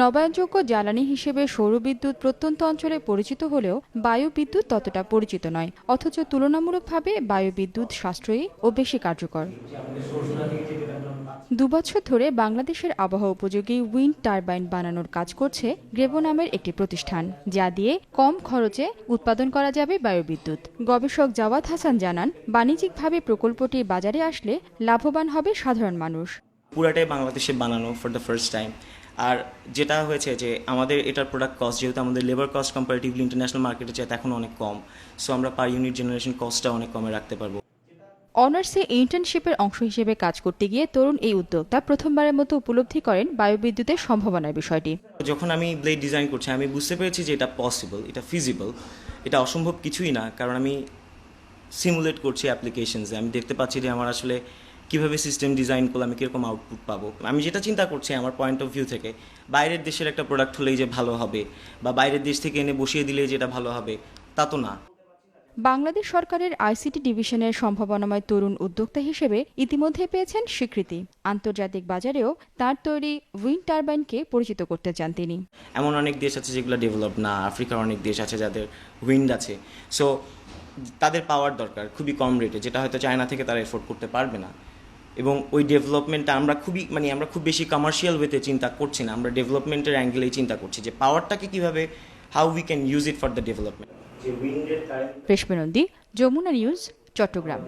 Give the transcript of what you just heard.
নবায়নযোগ্য জ্বালানি হিসেবে সৌরবিদ্যুৎ প্রত্যন্ত অঞ্চলে পরিচিত হলেও বায়ুবিদ্যুৎ ততটা পরিচিত নয়, অথচ তুলনামূলকভাবে বায়ুবিদ্যুৎ সাশ্রয়ী ও বেশি কার্যকর। 2 বছর ধরে বাংলাদেশের আবহাওয়া উপযোগী উইন্ড টারবাইন বানানোর কাজ করছে গ্রেবো নামের একটি প্রতিষ্ঠান, যা দিয়ে কম খরচে উৎপাদন করা যাবে বায়ুবিদ্যুৎ। গবেষক জাওয়াদ হাসান জানান, বাণিজ্যিকভাবে প্রকল্পটি বাজারে আসলে লাভবান হবে সাধারণ মানুষ। পুরাটাই বাংলাদেশে বানানো ফর দ্য ফার্স্ট টাইম। আর যেটা হয়েছে যে আমাদের এটার প্রোডাক্ট কস্ট, যেহেতু আমাদের লেবার কস্ট কম্পারেটিভলি ইন্টারন্যাশনাল মার্কেটে চাইতে এখন অনেক কম, সো আমরা পার ইউনিট জেনারেশন কস্টটা অনেক কমে রাখতে পারবো। অনার্সে ইন্টার্নশিপের অংশ হিসেবে কাজ করতে গিয়ে তরুণ এই উদ্যোক্তা প্রথমবারের মতো উপলব্ধি করেন বায়ুবিদ্যুতের সম্ভাবনার বিষয়টি। যখন আমি ব্লেড ডিজাইন করছি আমি বুঝতে পেরেছি যে এটা পসিবল, এটা ফিজিবল, এটা অসম্ভব কিছুই না। কারণ আমি সিমুলেট করছি অ্যাপ্লিকেশনসে, আমি দেখতে পাচ্ছি যে আমার আসলে কীভাবে সিস্টেম ডিজাইন করলে আমি কীরকম আউটপুট পাবো। আমি যেটা চিন্তা করছি আমার পয়েন্ট অফ ভিউ থেকে, বাইরের দেশের একটা প্রোডাক্ট হলেই যে ভালো হবে বা বাইরের দেশ থেকে এনে বসিয়ে দিলেই যেটা ভালো হবে তা তো না। বাংলাদেশ সরকারের আইসিটি ডিভিশনের সম্ভাবনাময় তরুণ উদ্যোক্তা হিসেবে ইতিমধ্যে পেয়েছেন স্বীকৃতি। আন্তর্জাতিক বাজারেও তার তৈরি উইন্ড টারবাইনকে পরিচিত করতে চান তিনি। এমন অনেক দেশ আছে যেগুলো ডেভেলপ না, আফ্রিকার অনেক দেশ আছে যাদের উইন্ড আছে, সো তাদের পাওয়ার দরকার খুবই কম রেটে, যেটা হয়তো চায়না থেকে তারা এফোর্ড করতে পারবে না। এবং ওই ডেভেলপমেন্টটা আমরা আমরা খুব বেশি কমার্শিয়াল ওয়েতে চিন্তা করছি না, আমরা ডেভেলপমেন্টের অ্যাঙ্গেলেই চিন্তা করছি যে পাওয়ারটাকে কীভাবে, how we can use it for the development. Reshmi Nandi, Jamuna news, Chittagong.